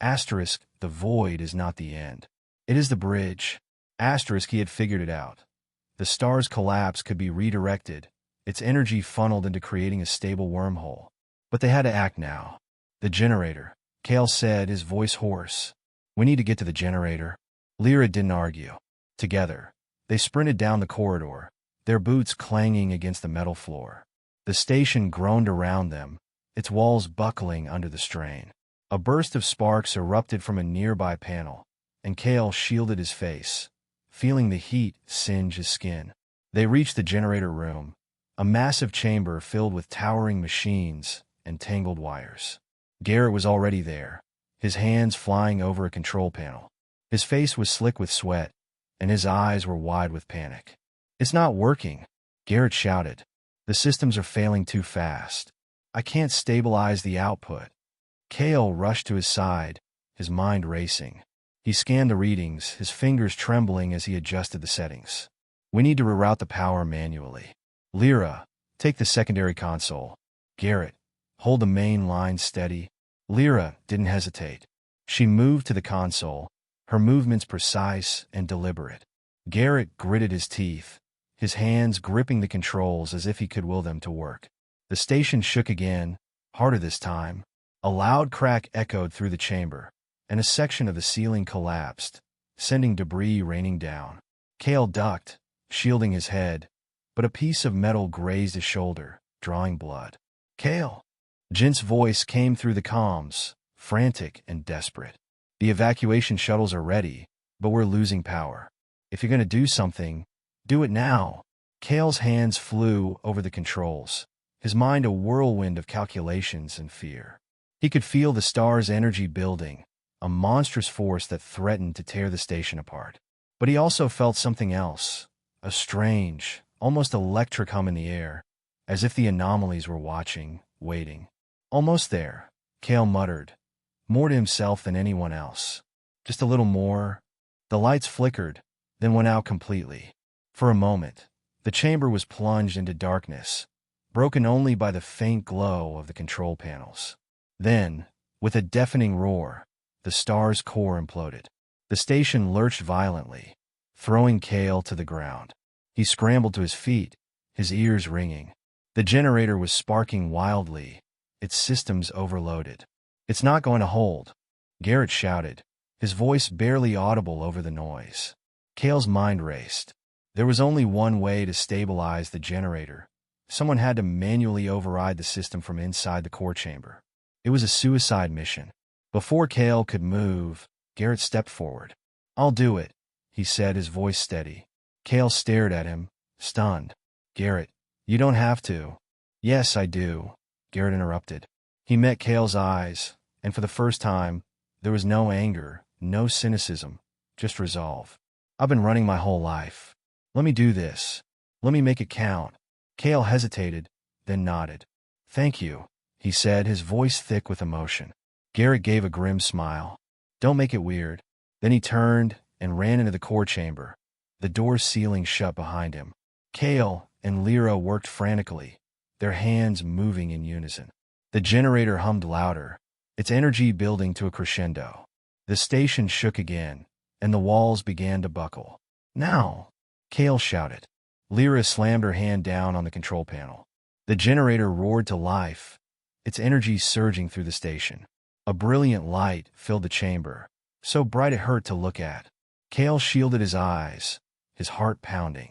Asterisk, the void is not the end. It is the bridge. Asterisk, he had figured it out. The star's collapse could be redirected, its energy funneled into creating a stable wormhole. But they had to act now. The generator, Cale said, his voice hoarse. We need to get to the generator. Lyra didn't argue. Together, they sprinted down the corridor, their boots clanging against the metal floor. The station groaned around them, its walls buckling under the strain. A burst of sparks erupted from a nearby panel, and Cale shielded his face, feeling the heat singe his skin. They reached the generator room, a massive chamber filled with towering machines and tangled wires. Garrett was already there, his hands flying over a control panel. His face was slick with sweat, and his eyes were wide with panic. It's not working, Garrett shouted. The systems are failing too fast. I can't stabilize the output. Cale rushed to his side, his mind racing. He scanned the readings, his fingers trembling as he adjusted the settings. We need to reroute the power manually. Lyra, take the secondary console. Garrett, hold the main line steady. Lyra didn't hesitate. She moved to the console, her movements precise and deliberate. Garrett gritted his teeth, his hands gripping the controls as if he could will them to work. The station shook again, harder this time. A loud crack echoed through the chamber, and a section of the ceiling collapsed, sending debris raining down. Cale ducked, shielding his head, but a piece of metal grazed his shoulder, drawing blood. Cale! Jint's voice came through the comms, frantic and desperate. The evacuation shuttles are ready, but we're losing power. If you're going to do something, do it now. Cale's hands flew over the controls, his mind a whirlwind of calculations and fear. He could feel the star's energy building, a monstrous force that threatened to tear the station apart. But he also felt something else, a strange, almost electric hum in the air, as if the anomalies were watching, waiting. Almost there, Cale muttered, more to himself than anyone else. Just a little more. The lights flickered, then went out completely. For a moment, the chamber was plunged into darkness, broken only by the faint glow of the control panels. Then, with a deafening roar, the star's core imploded. The station lurched violently, throwing Cale to the ground. He scrambled to his feet, his ears ringing. The generator was sparking wildly, its systems overloaded. It's not going to hold, Garrett shouted, his voice barely audible over the noise. Cale's mind raced. There was only one way to stabilize the generator. Someone had to manually override the system from inside the core chamber. It was a suicide mission. Before Cale could move, Garrett stepped forward. I'll do it, he said, his voice steady. Cale stared at him, stunned. Garrett, you don't have to. Yes, I do, Garrett interrupted. He met Cale's eyes, and for the first time, there was no anger, no cynicism, just resolve. I've been running my whole life. Let me do this. Let me make it count. Cale hesitated, then nodded. Thank you, he said, his voice thick with emotion. Garrett gave a grim smile. Don't make it weird. Then he turned and ran into the core chamber, the door's ceiling shut behind him. Cale and Lyra worked frantically, their hands moving in unison. The generator hummed louder, its energy building to a crescendo. The station shook again, and the walls began to buckle. Now! Cale shouted. Lyra slammed her hand down on the control panel. The generator roared to life, its energy surging through the station. A brilliant light filled the chamber, so bright it hurt to look at. Cale shielded his eyes, his heart pounding.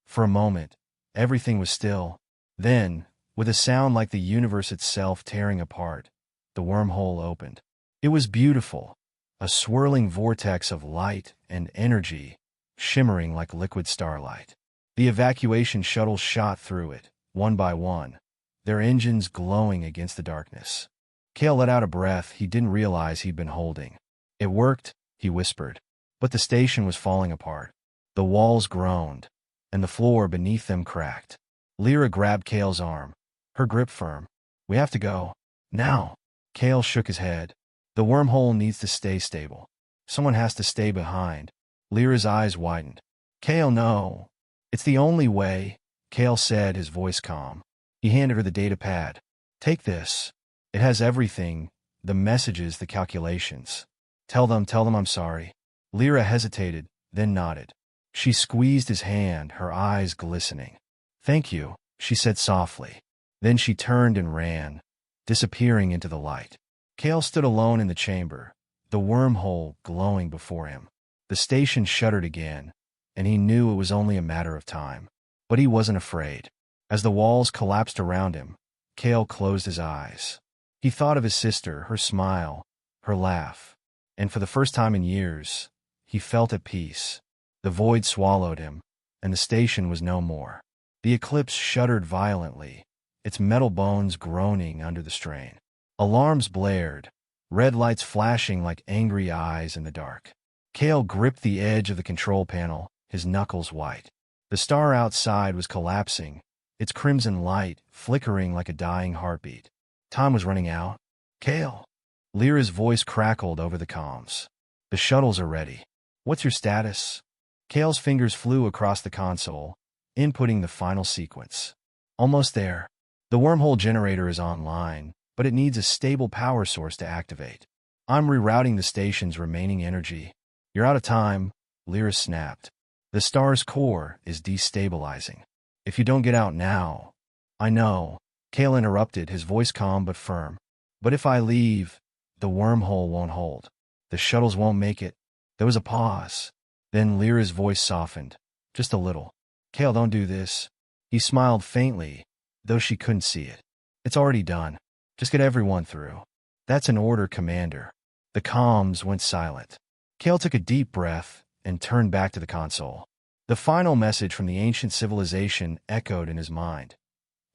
For a moment, everything was still. Then, with a sound like the universe itself tearing apart, the wormhole opened. It was beautiful, a swirling vortex of light and energy, shimmering like liquid starlight. The evacuation shuttles shot through it, one by one, their engines glowing against the darkness. Cale let out a breath he didn't realize he'd been holding. It worked, he whispered, but the station was falling apart. The walls groaned, and the floor beneath them cracked. Lyra grabbed Cale's arm, her grip firm. We have to go. Now. Cale shook his head. The wormhole needs to stay stable. Someone has to stay behind. Lyra's eyes widened. Cale, no. It's the only way, Cale said, his voice calm. He handed her the data pad. Take this. It has everything, the messages, the calculations. Tell them I'm sorry. Lyra hesitated, then nodded. She squeezed his hand, her eyes glistening. Thank you, she said softly. Then she turned and ran, disappearing into the light. Cale stood alone in the chamber, the wormhole glowing before him. The station shuddered again, and he knew it was only a matter of time. But he wasn't afraid. As the walls collapsed around him, Cale closed his eyes. He thought of his sister, her smile, her laugh, and for the first time in years, he felt at peace. The void swallowed him, and the station was no more. The eclipse shuddered violently, its metal bones groaning under the strain. Alarms blared, red lights flashing like angry eyes in the dark. Cale gripped the edge of the control panel, his knuckles white. The star outside was collapsing, its crimson light flickering like a dying heartbeat. Time was running out. Kale. Lyra's voice crackled over the comms. The shuttles are ready. What's your status? Kale's fingers flew across the console, inputting the final sequence. Almost there. The wormhole generator is online, but it needs a stable power source to activate. I'm rerouting the station's remaining energy. You're out of time, Lyra snapped. The star's core is destabilizing. If you don't get out now... I know, Kale interrupted, his voice calm but firm. But if I leave, the wormhole won't hold. The shuttles won't make it. There was a pause. Then Lyra's voice softened. Just a little. Kale, don't do this. He smiled faintly, though she couldn't see it. It's already done. Just get everyone through. That's an order, Commander. The comms went silent. Kale took a deep breath and turned back to the console. The final message from the ancient civilization echoed in his mind.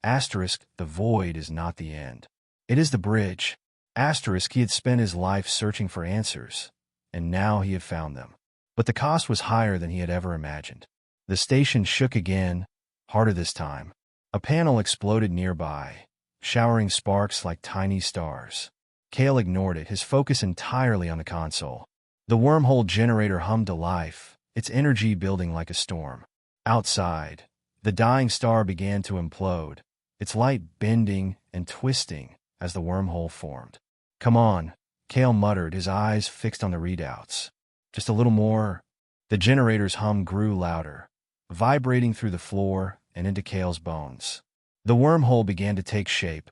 Asterisk, the void is not the end. It is the bridge. Asterisk, he had spent his life searching for answers, and now he had found them. But the cost was higher than he had ever imagined. The station shook again, harder this time. A panel exploded nearby, showering sparks like tiny stars. Kale ignored it, his focus entirely on the console. The wormhole generator hummed to life, its energy building like a storm. Outside, the dying star began to implode, its light bending and twisting as the wormhole formed. Come on, Kale muttered, his eyes fixed on the readouts. Just a little more. The generator's hum grew louder, vibrating through the floor and into Kale's bones. The wormhole began to take shape,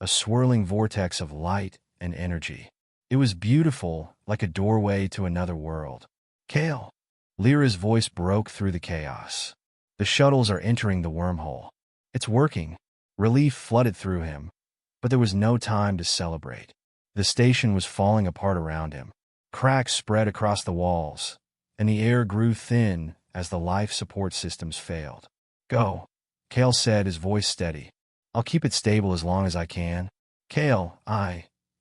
a swirling vortex of light and energy. It was beautiful, like a doorway to another world. Kale. Lyra's voice broke through the chaos. The shuttles are entering the wormhole. It's working. Relief flooded through him, but there was no time to celebrate. The station was falling apart around him. Cracks spread across the walls, and the air grew thin as the life support systems failed. Go, Kale said, his voice steady. I'll keep it stable as long as I can. Kale,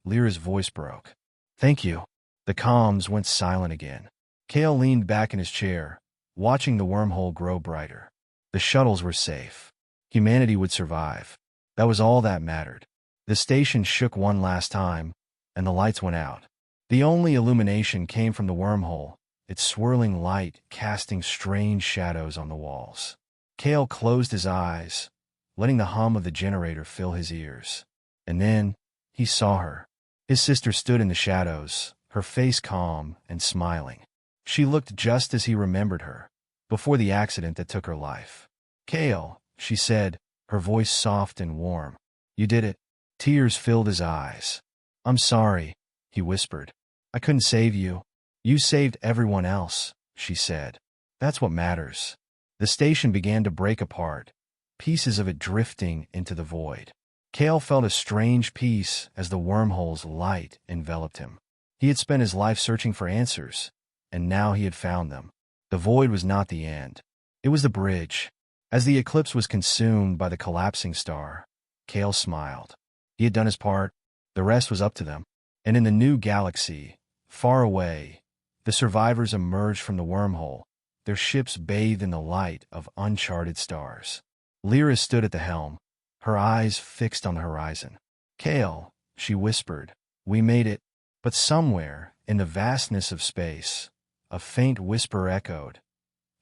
Lyra's voice broke. Thank you. The comms went silent again. Kale leaned back in his chair, watching the wormhole grow brighter. The shuttles were safe. Humanity would survive. That was all that mattered. The station shook one last time, and the lights went out. The only illumination came from the wormhole, its swirling light casting strange shadows on the walls. Kale closed his eyes, letting the hum of the generator fill his ears. And then, he saw her. His sister stood in the shadows, her face calm and smiling. She looked just as he remembered her, before the accident that took her life. Kale, she said, her voice soft and warm. You did it. Tears filled his eyes. I'm sorry, he whispered. I couldn't save you. You saved everyone else, she said. That's what matters. The station began to break apart, pieces of it drifting into the void. Kale felt a strange peace as the wormhole's light enveloped him. He had spent his life searching for answers, and now he had found them. The void was not the end. It was the bridge. As the eclipse was consumed by the collapsing star, Kale smiled. He had done his part. The rest was up to them. And in the new galaxy, far away, the survivors emerged from the wormhole, their ships bathed in the light of uncharted stars. Lyra stood at the helm, her eyes fixed on the horizon. Kale, she whispered, we made it. But somewhere, in the vastness of space, a faint whisper echoed.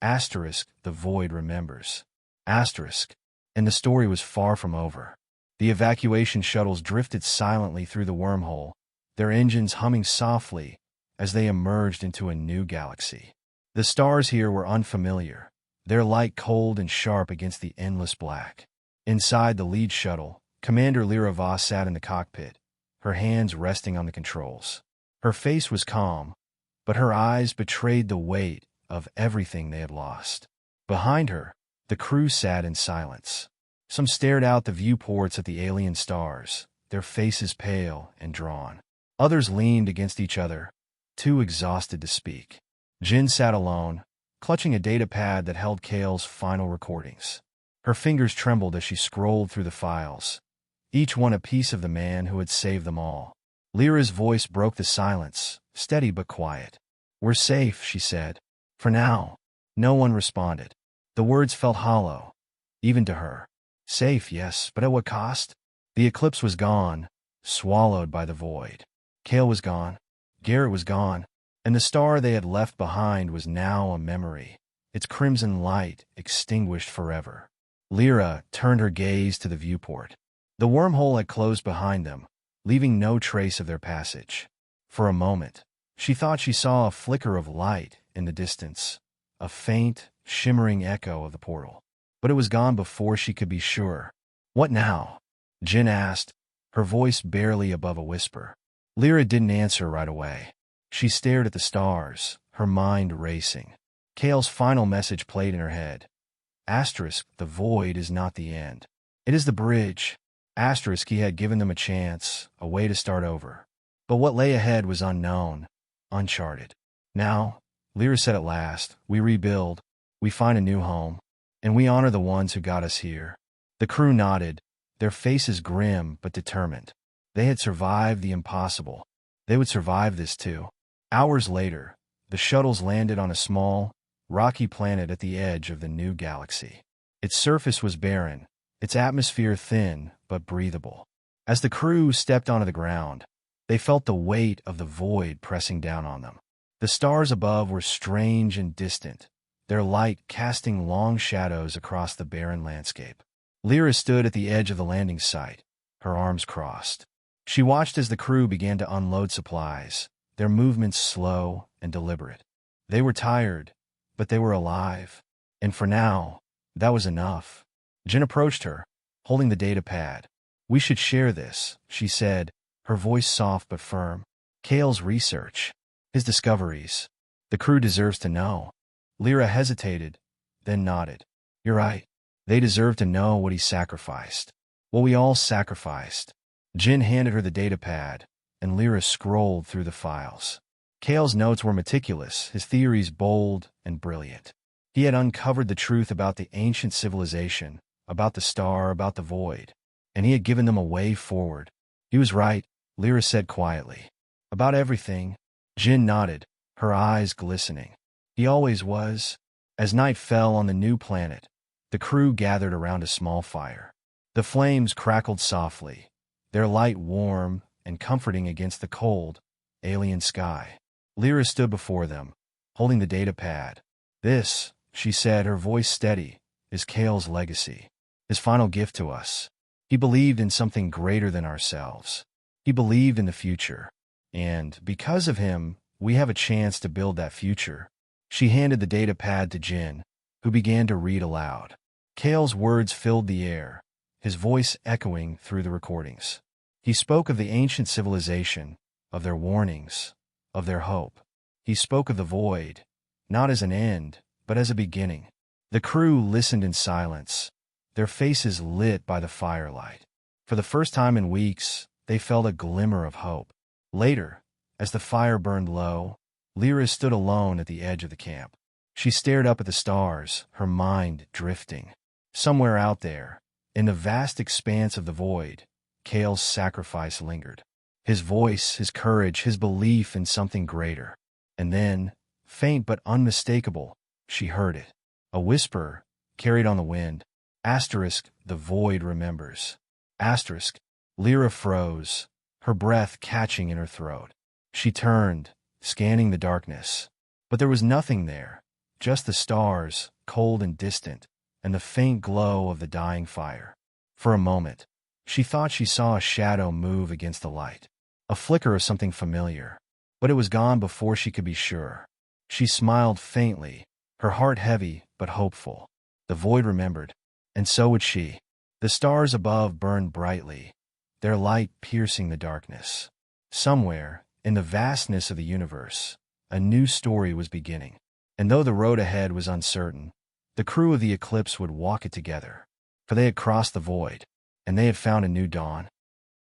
Asterisk, the void remembers. Asterisk. And the story was far from over. The evacuation shuttles drifted silently through the wormhole, their engines humming softly as they emerged into a new galaxy. The stars here were unfamiliar, their light cold and sharp against the endless black. Inside the lead shuttle, Commander Lyra Voss sat in the cockpit, her hands resting on the controls. Her face was calm, but her eyes betrayed the weight of everything they had lost. Behind her, the crew sat in silence. Some stared out the viewports at the alien stars, their faces pale and drawn. Others leaned against each other, too exhausted to speak. Jin sat alone, clutching a data pad that held Kale's final recordings. Her fingers trembled as she scrolled through the files, each one a piece of the man who had saved them all. Lyra's voice broke the silence, steady but quiet. We're safe, she said. For now. No one responded. The words felt hollow, even to her. Safe, yes, but at what cost? The eclipse was gone, swallowed by the void. Cale was gone. Garrett was gone. And the star they had left behind was now a memory, its crimson light extinguished forever. Lyra turned her gaze to the viewport. The wormhole had closed behind them, leaving no trace of their passage. For a moment, she thought she saw a flicker of light in the distance, a faint, shimmering echo of the portal. But it was gone before she could be sure. What now? Jin asked, her voice barely above a whisper. Lyra didn't answer right away. She stared at the stars, her mind racing. Cale's final message played in her head. Asterisk, the void is not the end. It is the bridge. Asterisk, he had given them a chance, a way to start over. But what lay ahead was unknown, uncharted. Now, Lyra said at last, we rebuild, we find a new home, and we honor the ones who got us here. The crew nodded, their faces grim but determined. They had survived the impossible. They would survive this too. Hours later, the shuttles landed on a small, rocky planet at the edge of the new galaxy. Its surface was barren, its atmosphere thin but breathable. As the crew stepped onto the ground, they felt the weight of the void pressing down on them. The stars above were strange and distant, their light casting long shadows across the barren landscape. Lyra stood at the edge of the landing site, her arms crossed. She watched as the crew began to unload supplies, their movements slow and deliberate. They were tired, but they were alive. And for now, that was enough. Jin approached her, holding the data pad. We should share this, she said, her voice soft but firm. Cale's research, his discoveries. The crew deserves to know. Lyra hesitated, then nodded. You're right. They deserve to know what he sacrificed. What we all sacrificed. Jin handed her the data pad, and Lyra scrolled through the files. Cale's notes were meticulous, his theories bold and brilliant. He had uncovered the truth about the ancient civilization, about the star, about the void, and he had given them a way forward. He was right, Lyra said quietly. About everything. Jin nodded, her eyes glistening. He always was. As night fell on the new planet, the crew gathered around a small fire. The flames crackled softly, their light warm and comforting against the cold, alien sky. Lyra stood before them, holding the data pad. This, she said, her voice steady, is Cale's legacy, his final gift to us. He believed in something greater than ourselves. He believed in the future. And because of him, we have a chance to build that future. She handed the data pad to Jin, who began to read aloud. Cale's words filled the air, his voice echoing through the recordings. He spoke of the ancient civilization, of their warnings, of their hope. He spoke of the void, not as an end, but as a beginning. The crew listened in silence, their faces lit by the firelight. For the first time in weeks, they felt a glimmer of hope. Later, as the fire burned low, Lyra stood alone at the edge of the camp. She stared up at the stars, her mind drifting. Somewhere out there, in the vast expanse of the void, Cale's sacrifice lingered. His voice, his courage, his belief in something greater. And then, faint but unmistakable, she heard it. A whisper, carried on the wind. Asterisk, the void remembers. Asterisk, Lyra froze, her breath catching in her throat. She turned, scanning the darkness. But there was nothing there, just the stars, cold and distant, and the faint glow of the dying fire. For a moment, she thought she saw a shadow move against the light, a flicker of something familiar. But it was gone before she could be sure. She smiled faintly, her heart heavy but hopeful. The void remembered, and so would she. The stars above burned brightly, their light piercing the darkness. Somewhere, in the vastness of the universe, a new story was beginning. And though the road ahead was uncertain, the crew of the Eclipse would walk it together. For they had crossed the void, and they had found a new dawn.